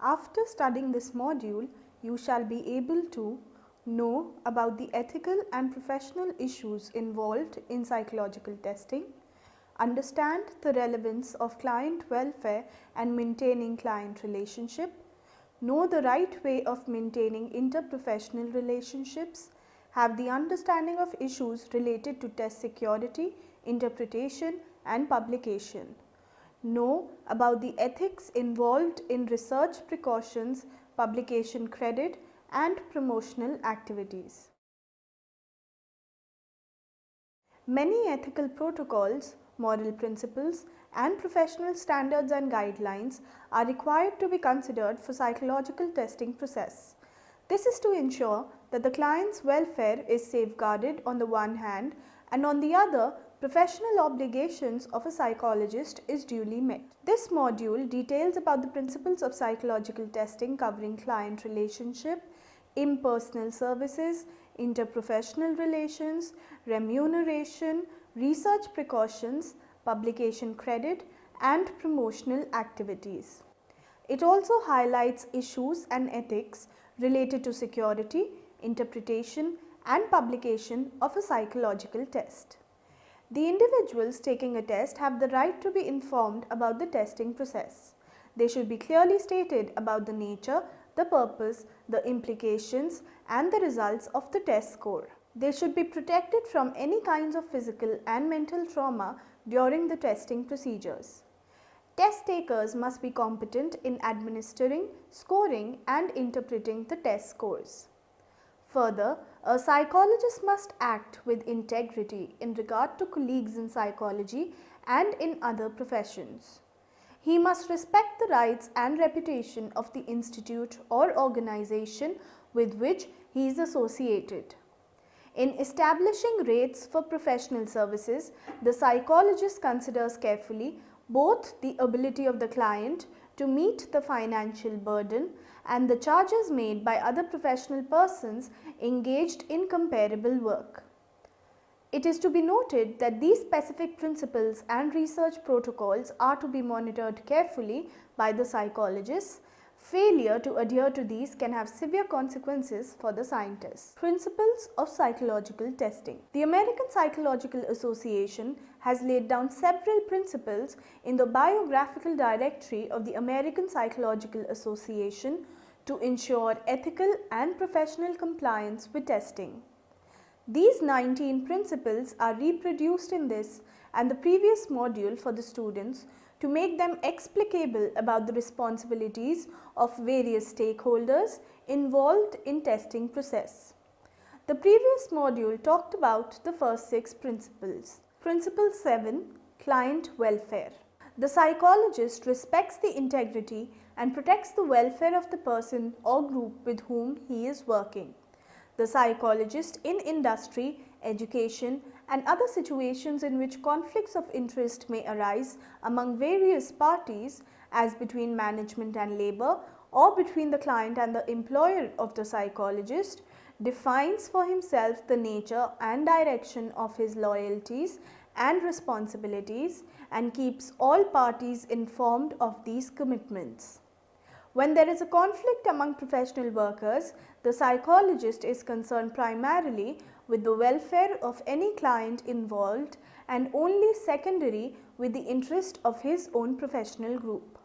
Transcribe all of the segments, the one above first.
After studying this module, you shall be able to know about the ethical and professional issues involved in psychological testing, understand the relevance of client welfare and maintaining client relationship, know the right way of maintaining interprofessional relationships, have the understanding of issues related to test security, interpretation and publication. Know about the ethics involved in research precautions, publication credit and promotional activities. Many ethical protocols, moral principles and professional standards and guidelines are required to be considered for psychological testing process. This is to ensure that the client's welfare is safeguarded on the one hand and on the other, professional obligations of a psychologist is duly met. This module details about the principles of psychological testing covering client relationship, impersonal services, interprofessional relations, remuneration, research precautions, publication credit and promotional activities. It also highlights issues and ethics related to security, interpretation and publication of a psychological test. The individuals taking a test have the right to be informed about the testing process. They should be clearly stated about the nature, the purpose, the implications and the results of the test score. They should be protected from any kinds of physical and mental trauma during the testing procedures. Test takers must be competent in administering, scoring and interpreting the test scores. Further, a psychologist must act with integrity in regard to colleagues in psychology and in other professions. He must respect the rights and reputation of the institute or organization with which he is associated. In establishing rates for professional services, the psychologist considers carefully both the ability of the client to meet the financial burden and the charges made by other professional persons engaged in comparable work. It is to be noted that these specific principles and research protocols are to be monitored carefully by the psychologists. Failure to adhere to these can have severe consequences for the scientists. Principles of psychological testing. The American Psychological Association has laid down several principles in the biographical directory of the American Psychological Association to ensure ethical and professional compliance with testing. These 19 principles are reproduced in this and the previous module for the students to make them explicable about the responsibilities of various stakeholders involved in testing process. The previous module talked about the first 6 principles. Principle 7, Client Welfare. The psychologist respects the integrity and protects the welfare of the person or group with whom he is working. The psychologist in industry, education and other situations in which conflicts of interest may arise among various parties as between management and labor or between the client and the employer of the psychologist defines for himself the nature and direction of his loyalties and responsibilities and keeps all parties informed of these commitments. When there is a conflict among professional workers, the psychologist is concerned primarily with the welfare of any client involved and only secondary with the interest of his own professional group.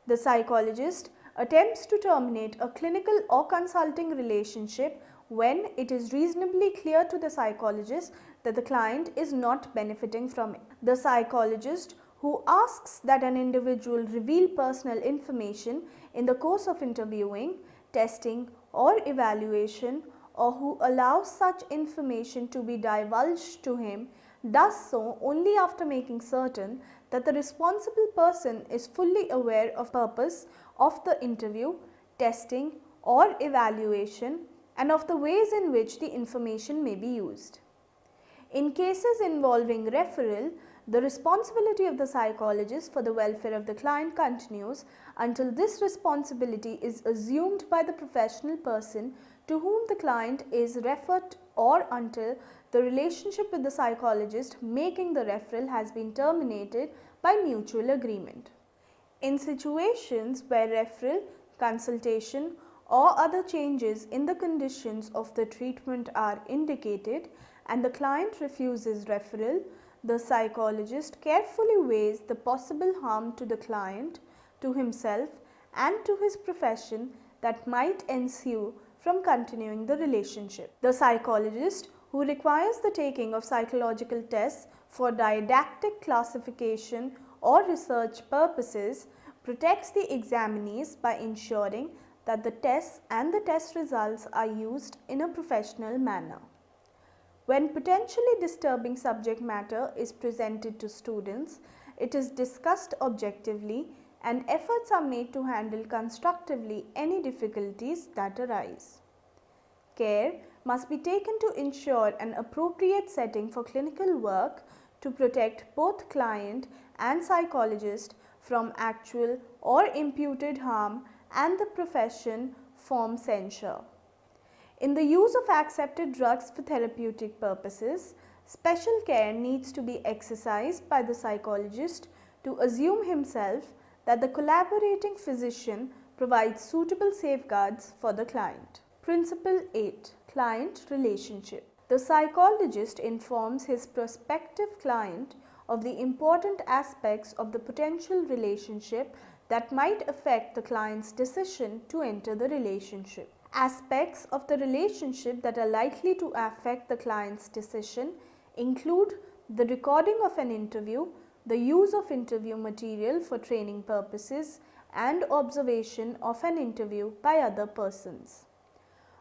The psychologist attempts to terminate a clinical or consulting relationship when it is reasonably clear to the psychologist that the client is not benefiting from it. The psychologist who asks that an individual reveal personal information in the course of interviewing, testing or evaluation, or who allows such information to be divulged to him does so only after making certain that the responsible person is fully aware of the purpose of the interview, testing or evaluation and of the ways in which the information may be used. In cases involving referral, the responsibility of the psychologist for the welfare of the client continues until this responsibility is assumed by the professional person to whom the client is referred or until the relationship with the psychologist making the referral has been terminated by mutual agreement. In situations where referral consultation, or other changes in the conditions of the treatment are indicated and the client refuses referral, the psychologist carefully weighs the possible harm to the client, to himself, and to his profession that might ensue from continuing the relationship. The psychologist, who requires the taking of psychological tests for didactic classification or research purposes, protects the examinees by ensuring that the tests and the test results are used in a professional manner. When potentially disturbing subject matter is presented to students, it is discussed objectively and efforts are made to handle constructively any difficulties that arise. Care must be taken to ensure an appropriate setting for clinical work to protect both client and psychologist from actual or imputed harm and the profession from censure. In the use of accepted drugs for therapeutic purposes, special care needs to be exercised by the psychologist to assume himself that the collaborating physician provides suitable safeguards for the client. Principle 8. Client relationship. The psychologist informs his prospective client of the important aspects of the potential relationship that might affect the client's decision to enter the relationship. Aspects of the relationship that are likely to affect the client's decision include the recording of an interview, the use of interview material for training purposes, and observation of an interview by other persons.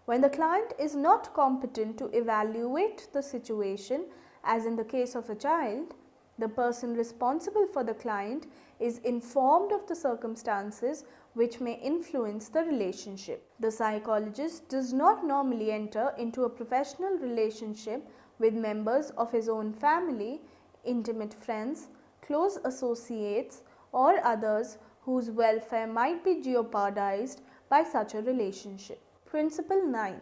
When the client is not competent to evaluate the situation, as in the case of a child, the person responsible for the client is informed of the circumstances which may influence the relationship. The psychologist does not normally enter into a professional relationship with members of his own family, intimate friends, close associates, or others whose welfare might be jeopardized by such a relationship. Principle 9.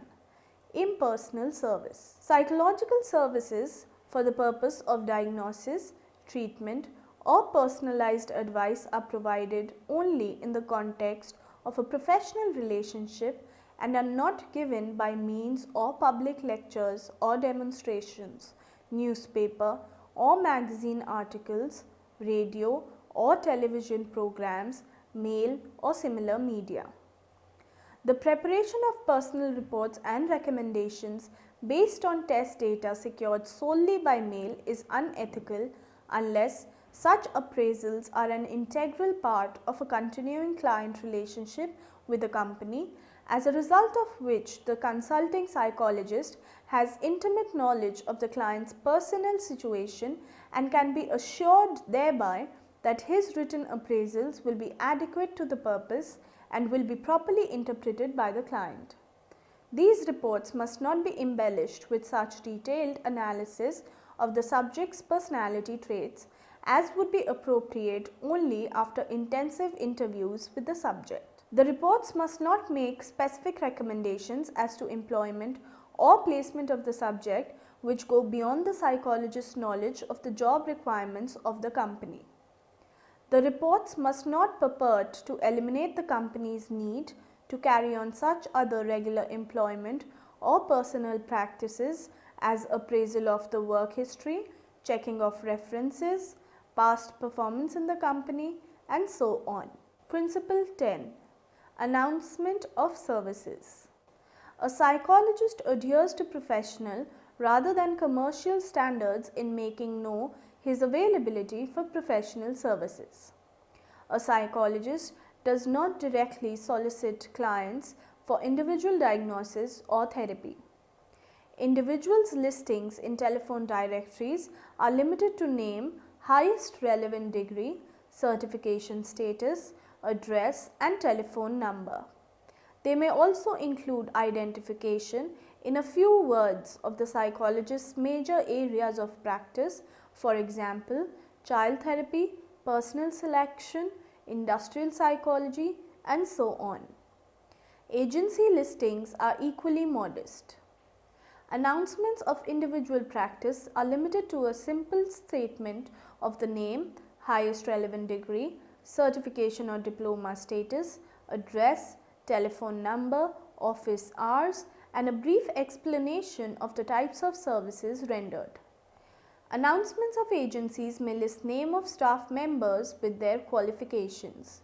Impersonal service. Psychological services for the purpose of diagnosis, treatment, or personalized advice are provided only in the context of a professional relationship and are not given by means of public lectures or demonstrations, newspaper or magazine articles, radio or television programs, mail or similar media. The preparation of personal reports and recommendations based on test data secured solely by mail is unethical unless such appraisals are an integral part of a continuing client relationship with the company, as a result of which the consulting psychologist has intimate knowledge of the client's personal situation and can be assured thereby that his written appraisals will be adequate to the purpose and will be properly interpreted by the client. These reports must not be embellished with such detailed analysis of the subject's personality traits as would be appropriate only after intensive interviews with the subject. The reports must not make specific recommendations as to employment or placement of the subject which go beyond the psychologist's knowledge of the job requirements of the company. The reports must not purport to eliminate the company's need to carry on such other regular employment or personal practices as appraisal of the work history, checking of references, past performance in the company, and so on. Principle 10. Announcement of services. A psychologist adheres to professional rather than commercial standards in making known his availability for professional services. A psychologist does not directly solicit clients for individual diagnosis or therapy. Individuals' listings in telephone directories are limited to name, highest relevant degree, certification status, address, and telephone number. They may also include identification in a few words of the psychologist's major areas of practice, for example, child therapy, personal selection, industrial psychology, and so on. Agency listings are equally modest. Announcements of individual practice are limited to a simple statement of the name, highest relevant degree, certification or diploma status, address, telephone number, office hours, and a brief explanation of the types of services rendered. Announcements of agencies may list name of staff members with their qualifications.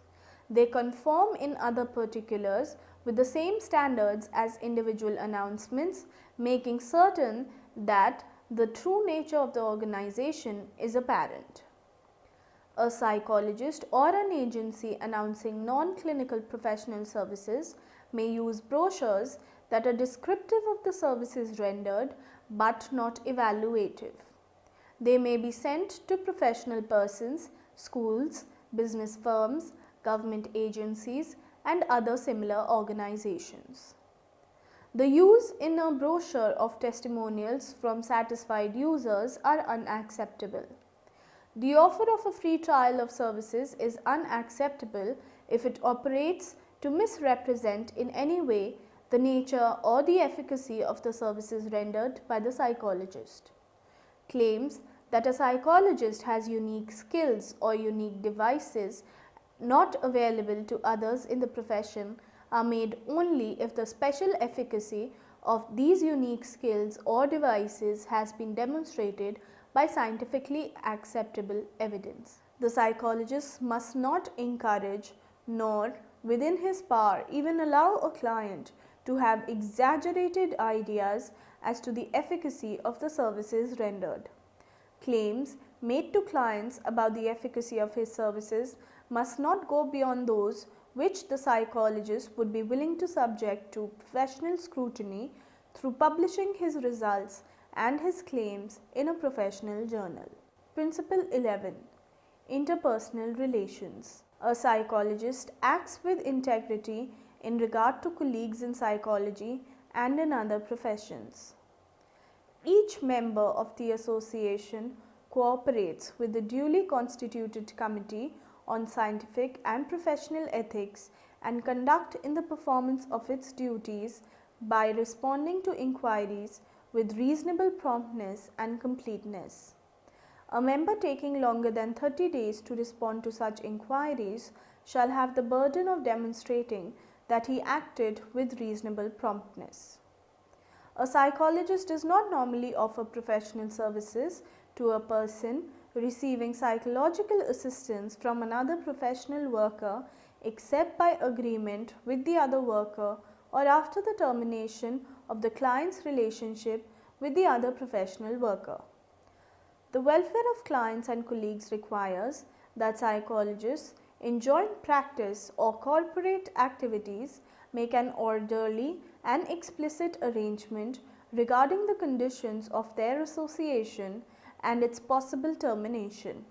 They conform in other particulars with the same standards as individual announcements, making certain that the true nature of the organization is apparent. A psychologist or an agency announcing non-clinical professional services may use brochures that are descriptive of the services rendered but not evaluative. They may be sent to professional persons, schools, business firms, government agencies, and other similar organizations. The use in a brochure of testimonials from satisfied users are unacceptable. The offer of a free trial of services is unacceptable if it operates to misrepresent in any way the nature or the efficacy of the services rendered by the psychologist. Claims that a psychologist has unique skills or unique devices not available to others in the profession are made only if the special efficacy of these unique skills or devices has been demonstrated by scientifically acceptable evidence. The psychologist must not encourage nor within his power even allow a client to have exaggerated ideas as to the efficacy of the services rendered. Claims made to clients about the efficacy of his services must not go beyond those which the psychologist would be willing to subject to professional scrutiny through publishing his results and his claims in a professional journal. Principle 11. Interpersonal relations. A psychologist acts with integrity in regard to colleagues in psychology and in other professions. Each member of the association cooperates with the duly constituted committee on scientific and professional ethics and conduct in the performance of its duties by responding to inquiries with reasonable promptness and completeness. A member taking longer than 30 days to respond to such inquiries shall have the burden of demonstrating that he acted with reasonable promptness. A psychologist does not normally offer professional services to a person receiving psychological assistance from another professional worker except by agreement with the other worker or after the termination of the client's relationship with the other professional worker. The welfare of clients and colleagues requires that psychologists in joint practice or corporate activities make an orderly and explicit arrangement regarding the conditions of their association and its possible termination.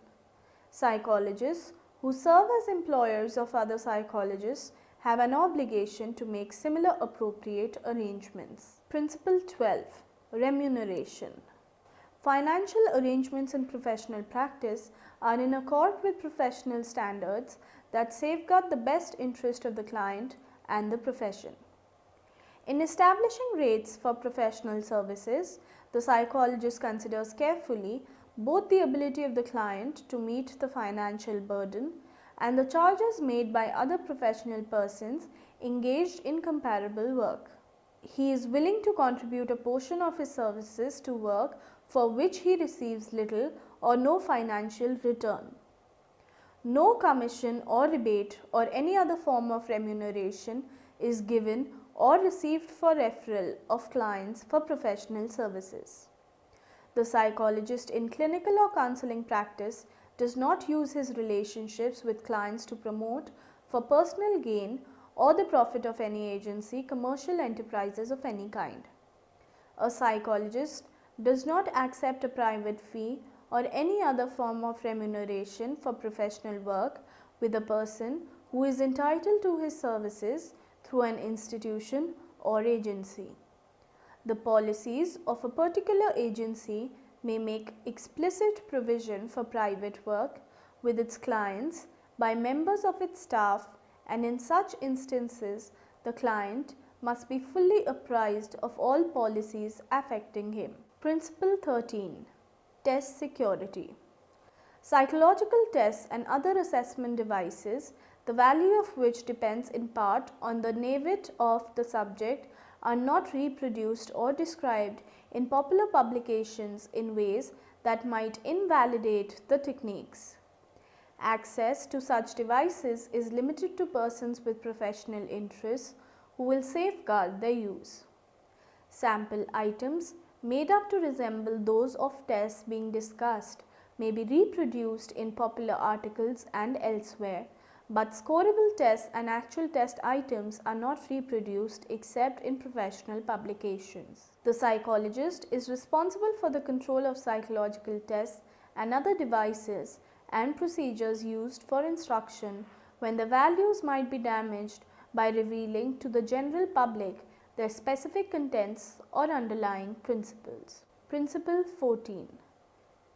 Psychologists who serve as employers of other psychologists have an obligation to make similar appropriate arrangements. Principle 12. Remuneration. Financial arrangements in professional practice are in accord with professional standards that safeguard the best interest of the client and the profession. In establishing rates for professional services, the psychologist considers carefully both the ability of the client to meet the financial burden and the charges made by other professional persons engaged in comparable work. He is willing to contribute a portion of his services to work for which he receives little or no financial return. No commission or rebate or any other form of remuneration is given or received for referral of clients for professional services. The psychologist in clinical or counseling practice does not use his relationships with clients to promote for personal gain or the profit of any agency, commercial enterprises of any kind. A psychologist does not accept a private fee or any other form of remuneration for professional work with a person who is entitled to his services through an institution or agency. The policies of a particular agency may make explicit provision for private work with its clients by members of its staff, and in such instances the client must be fully apprised of all policies affecting him. Principle 13. Test security. Psychological tests and other assessment devices, the the value of which depends in part on the merit of the subject, are not reproduced or described in popular publications in ways that might invalidate the techniques. Access to such devices is limited to persons with professional interests who will safeguard their use. Sample items made up to resemble those of tests being discussed may be reproduced in popular articles and elsewhere, but scorable tests and actual test items are not reproduced except in professional publications. The psychologist is responsible for the control of psychological tests and other devices and procedures used for instruction when the values might be damaged by revealing to the general public their specific contents or underlying principles. Principle 14.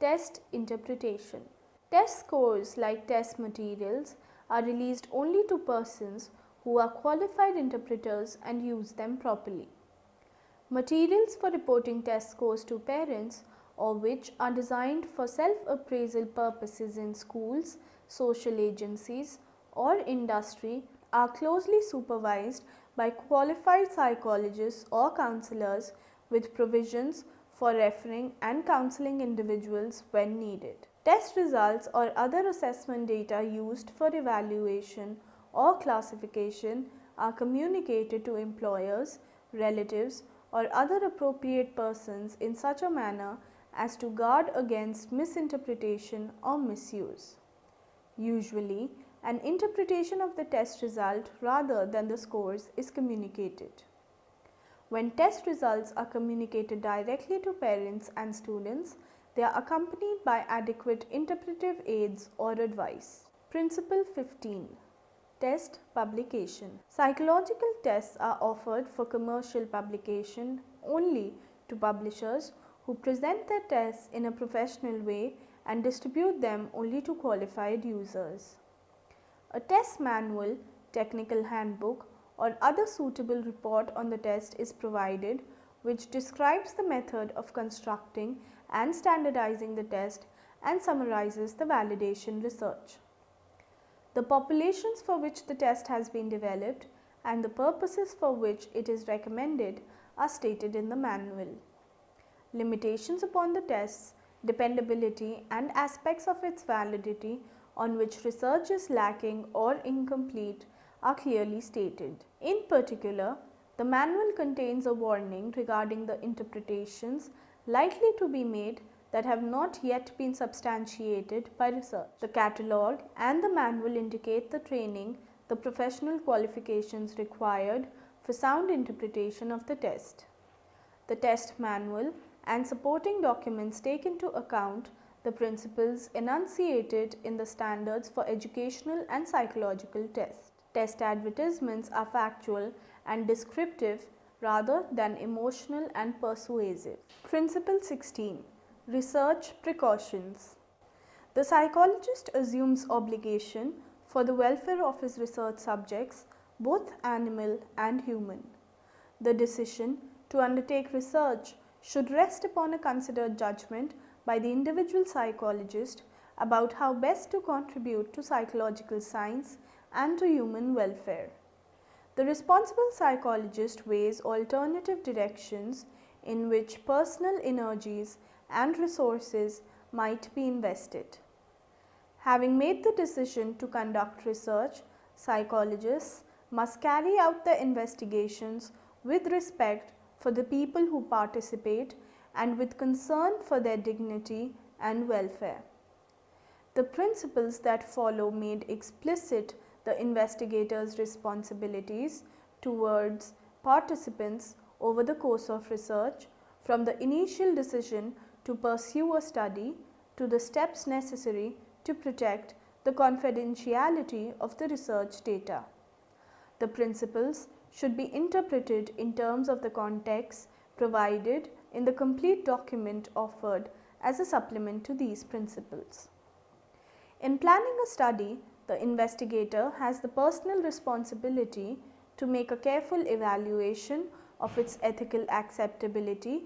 Test interpretation. Test scores, like test materials, are released only to persons who are qualified interpreters and use them properly. Materials for reporting test scores to parents, or which are designed for self-appraisal purposes in schools, social agencies, or industry, are closely supervised by qualified psychologists or counselors with provisions for referring and counseling individuals when needed. Test results or other assessment data used for evaluation or classification are communicated to employers, relatives, or other appropriate persons in such a manner as to guard against misinterpretation or misuse. Usually, an interpretation of the test result rather than the scores is communicated. When test results are communicated directly to parents and students, they are accompanied by adequate interpretive aids or advice. Principle 15. Test publication. Psychological tests are offered for commercial publication only to publishers who present their tests in a professional way and distribute them only to qualified users. A test manual, technical handbook, or other suitable report on the test is provided, which describes the method of constructing and standardizing the test and summarizes the validation research. The populations for which the test has been developed and the purposes for which it is recommended are stated in the manual. Limitations upon the test's dependability and aspects of its validity on which research is lacking or incomplete are clearly stated. In particular, the manual contains a warning regarding the interpretations likely to be made that have not yet been substantiated by research. The catalogue and the manual indicate the training, the professional qualifications required for sound interpretation of the test. The test manual and supporting documents take into account the principles enunciated in the standards for educational and psychological tests. Test advertisements are factual and descriptive rather than emotional and persuasive. Principle 16. Research precautions. The psychologist assumes obligation for the welfare of his research subjects, both animal and human. The decision to undertake research should rest upon a considered judgment by the individual psychologist about how best to contribute to psychological science and to human welfare. The responsible psychologist weighs alternative directions in which personal energies and resources might be invested. Having made the decision to conduct research, psychologists must carry out their investigations with respect for the people who participate and with concern for their dignity and welfare. The principles that follow made explicit the investigator's responsibilities towards participants over the course of research, from the initial decision to pursue a study to the steps necessary to protect the confidentiality of the research data. The principles should be interpreted in terms of the context provided in the complete document offered as a supplement to these principles. In planning a study, the investigator has the personal responsibility to make a careful evaluation of its ethical acceptability,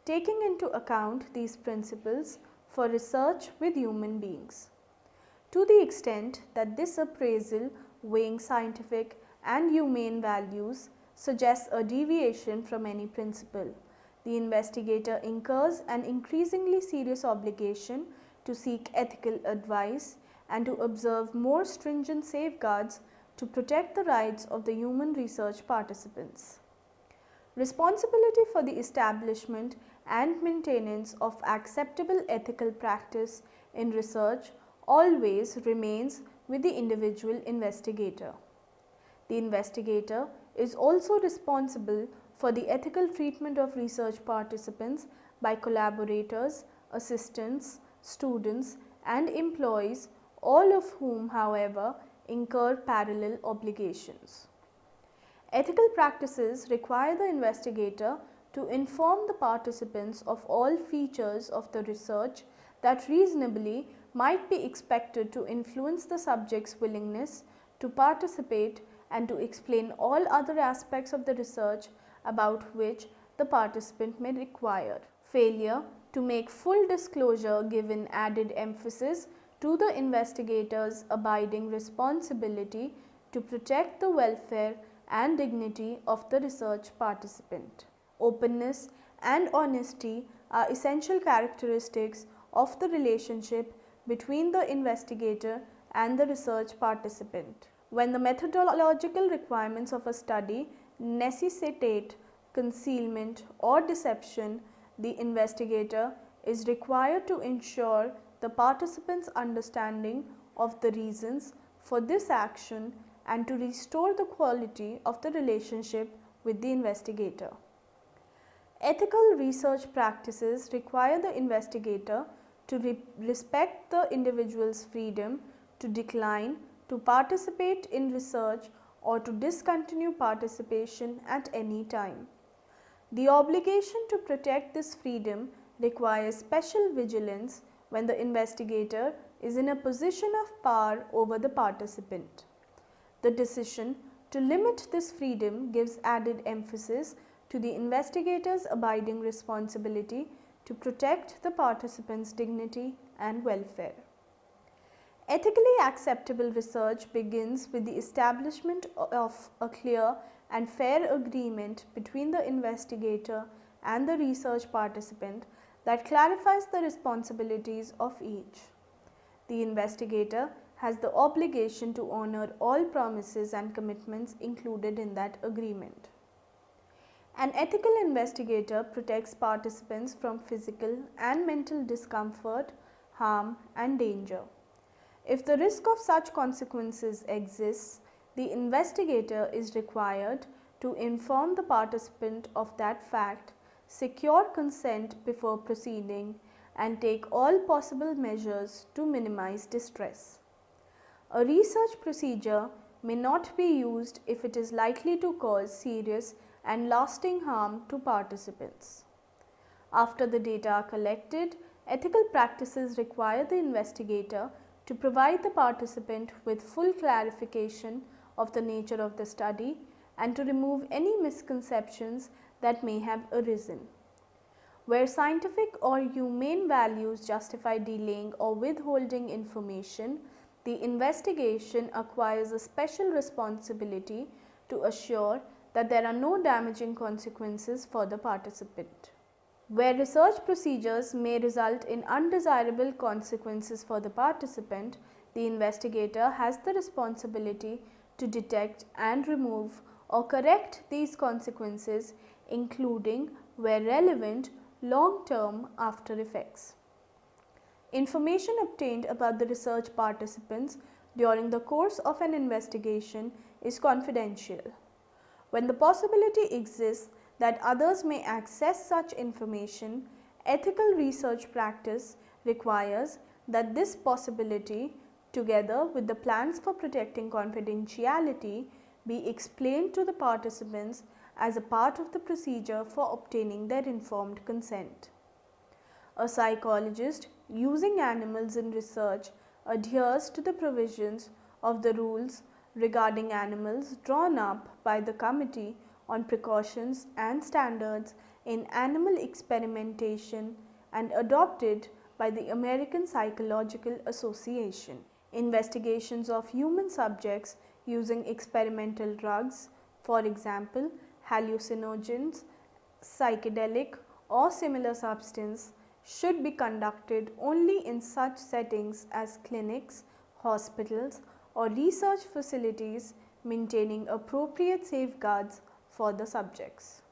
taking into account these principles for research with human beings. To the extent that this appraisal weighing scientific and humane values, suggests a deviation from any principle. The investigator incurs an increasingly serious obligation to seek ethical advice and to observe more stringent safeguards to protect the rights of the human research participants. Responsibility for the establishment and maintenance of acceptable ethical practice in research always remains with the individual investigator. The investigator is also responsible for the ethical treatment of research participants by collaborators, assistants, students, and employees, all of whom, however, incur parallel obligations. Ethical practices require the investigator to inform the participants of all features of the research that reasonably might be expected to influence the subject's willingness to participate and to explain all other aspects of the research about which the participant may require. Failure to make full disclosure given added emphasis to the investigator's abiding responsibility to protect the welfare and dignity of the research participant. Openness and honesty are essential characteristics of the relationship between the investigator and the research participant. When the methodological requirements of a study necessitate concealment or deception, the investigator is required to ensure the participant's understanding of the reasons for this action and to restore the quality of the relationship with the investigator. Ethical research practices require the investigator to respect the individual's freedom to decline to participate in research or to discontinue participation at any time. The obligation to protect this freedom requires special vigilance when the investigator is in a position of power over the participant. The decision to limit this freedom gives added emphasis to the investigator's abiding responsibility to protect the participant's dignity and welfare. Ethically acceptable research begins with the establishment of a clear and fair agreement between the investigator and the research participant that clarifies the responsibilities of each. The investigator has the obligation to honor all promises and commitments included in that agreement. An ethical investigator protects participants from physical and mental discomfort, harm, and danger. If the risk of such consequences exists, the investigator is required to inform the participant of that fact, secure consent before proceeding, and take all possible measures to minimize distress. A research procedure may not be used if it is likely to cause serious and lasting harm to participants. After the data are collected, ethical practices require the investigator to provide the participant with full clarification of the nature of the study and to remove any misconceptions that may have arisen. Where scientific or humane values justify delaying or withholding information, the investigation acquires a special responsibility to assure that there are no damaging consequences for the participant. Where research procedures may result in undesirable consequences for the participant, the investigator has the responsibility to detect and remove or correct these consequences, including, where relevant, long-term after effects. Information obtained about the research participants during the course of an investigation is confidential. When the possibility exists that others may access such information, ethical research practice requires that this possibility, together with the plans for protecting confidentiality, be explained to the participants as a part of the procedure for obtaining their informed consent. A psychologist using animals in research adheres to the provisions of the rules regarding animals drawn up by the Committee on Precautions and Standards in Animal Experimentation and adopted by the American Psychological Association. Investigations of human subjects using experimental drugs, for example, hallucinogens, psychedelic or similar substance, should be conducted only in such settings as clinics, hospitals or research facilities maintaining appropriate safeguards for the subjects.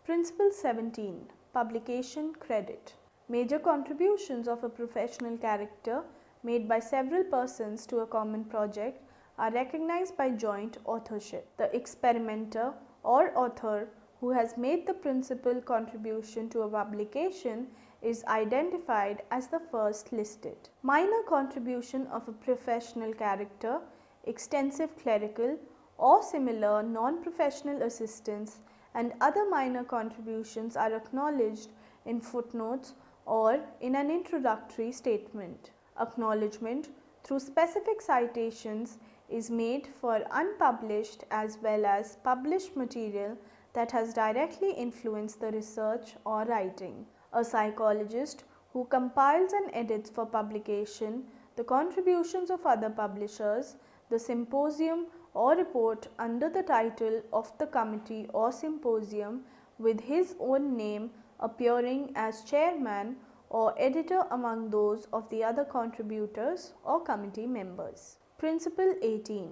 Principle 17. Publication credit. Major contributions of a professional character made by several persons to a common project are recognized by joint authorship. The experimenter or author who has made the principal contribution to a publication is identified as the first listed. Minor contribution of a professional character, extensive clerical or similar non-professional assistance and other minor contributions are acknowledged in footnotes or in an introductory statement. Acknowledgement through specific citations is made for unpublished as well as published material that has directly influenced the research or writing. A psychologist who compiles and edits for publication the contributions of other publishers, the symposium or report under the title of the committee or symposium with his own name appearing as chairman or editor among those of the other contributors or committee members. Principle 18.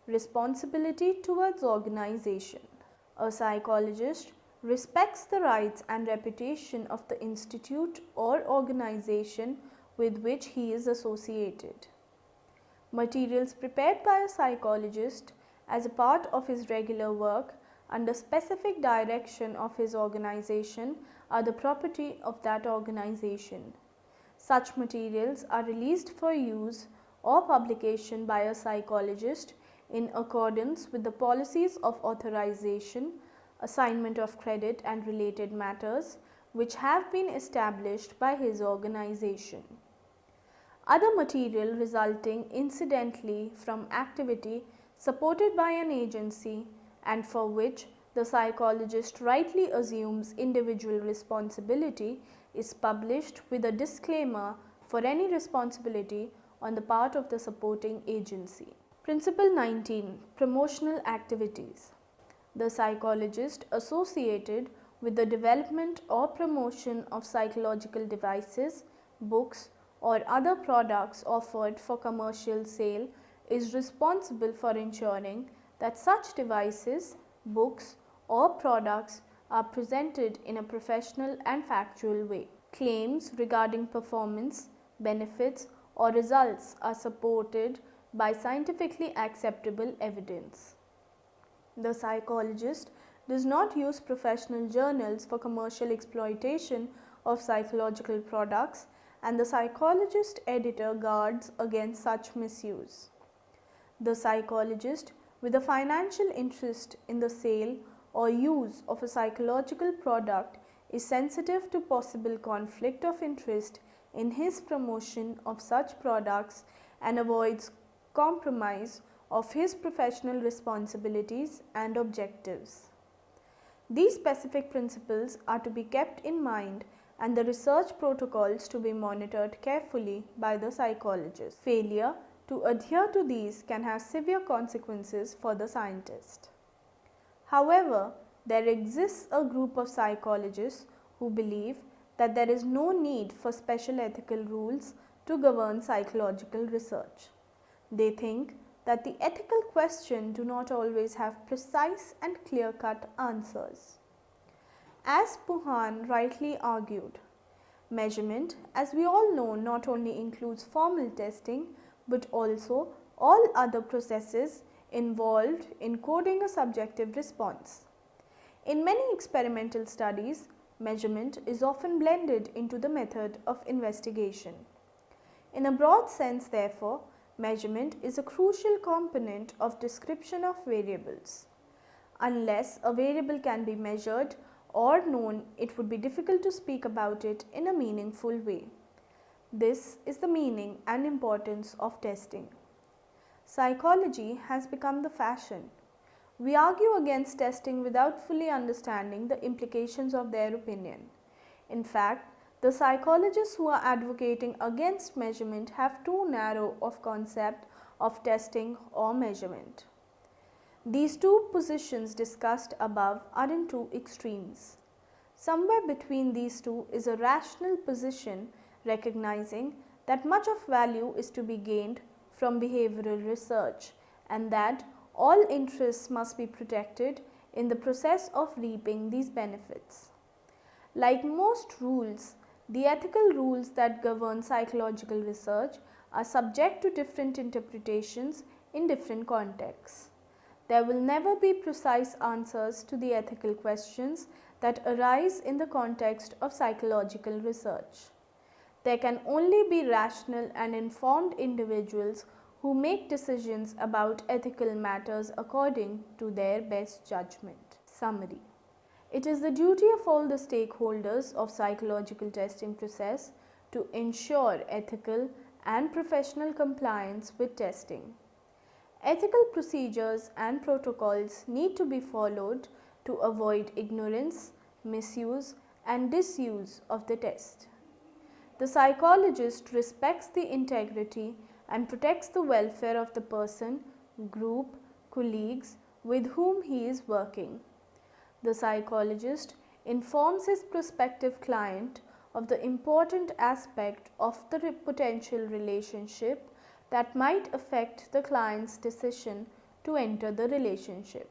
Responsibility towards organization. A psychologist respects the rights and reputation of the institute or organization with which he is associated. Materials prepared by a psychologist as a part of his regular work under specific direction of his organization are the property of that organization. Such materials are released for use or publication by a psychologist in accordance with the policies of authorization, assignment of credit and related matters which have been established by his organization. Other material resulting incidentally from activity supported by an agency and for which the psychologist rightly assumes individual responsibility is published with a disclaimer for any responsibility on the part of the supporting agency. Principle 19. Promotional activities. The psychologist associated with the development or promotion of psychological devices, books, or other products offered for commercial sale is responsible for ensuring that such devices, books, or products are presented in a professional and factual way. Claims regarding performance, benefits, or results are supported by scientifically acceptable evidence. The psychologist does not use professional journals for commercial exploitation of psychological products, and the psychologist editor guards against such misuse. The psychologist with a financial interest in the sale or use of a psychological product is sensitive to possible conflict of interest in his promotion of such products and avoids compromise of his professional responsibilities and objectives. These specific principles are to be kept in mind and the research protocols to be monitored carefully by the psychologist. Failure to adhere to these can have severe consequences for the scientist. However, there exists a group of psychologists who believe that there is no need for special ethical rules to govern psychological research. They think that the ethical questions do not always have precise and clear-cut answers. As Puhan rightly argued, measurement, as we all know, not only includes formal testing but also all other processes involved in coding a subjective response. In many experimental studies, measurement is often blended into the method of investigation. In a broad sense, therefore, measurement is a crucial component of description of variables. Unless a variable can be measured or known, it would be difficult to speak about it in a meaningful way. This is the meaning and importance of testing. Psychology has become the fashion. We argue against testing without fully understanding the implications of their opinion. In fact, the psychologists who are advocating against measurement have too narrow of concept of testing or measurement. These two positions discussed above are in two extremes. Somewhere between these two is a rational position recognizing that much of value is to be gained from behavioral research and that all interests must be protected in the process of reaping these benefits. Like most rules, the ethical rules that govern psychological research are subject to different interpretations in different contexts. There will never be precise answers to the ethical questions that arise in the context of psychological research. There can only be rational and informed individuals who make decisions about ethical matters according to their best judgment. Summary. It is the duty of all the stakeholders of psychological testing process to ensure ethical and professional compliance with testing. Ethical procedures and protocols need to be followed to avoid ignorance, misuse, and disuse of the test. The psychologist respects the integrity and protects the welfare of the person, group, colleagues with whom he is working. The psychologist informs his prospective client of the important aspect of the potential relationship that might affect the client's decision to enter the relationship.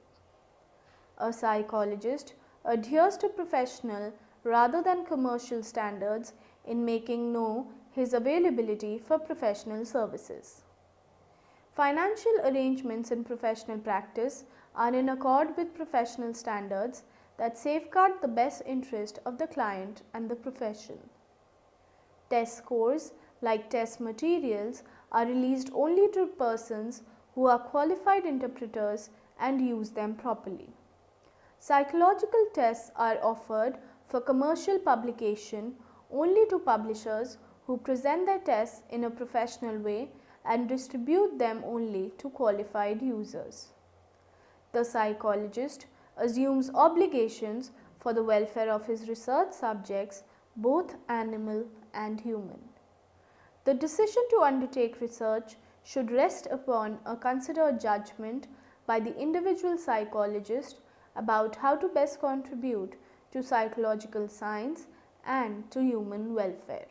A psychologist adheres to professional rather than commercial standards in making known his availability for professional services. Financial arrangements in professional practice are in accord with professional standards that safeguard the best interest of the client and the profession. Test scores, like test materials, are released only to persons who are qualified interpreters and use them properly. Psychological tests are offered for commercial publication only to publishers who present their tests in a professional way and distribute them only to qualified users. The psychologist assumes obligations for the welfare of his research subjects, both animal and human. The decision to undertake research should rest upon a considered judgment by the individual psychologist about how to best contribute to psychological science and to human welfare.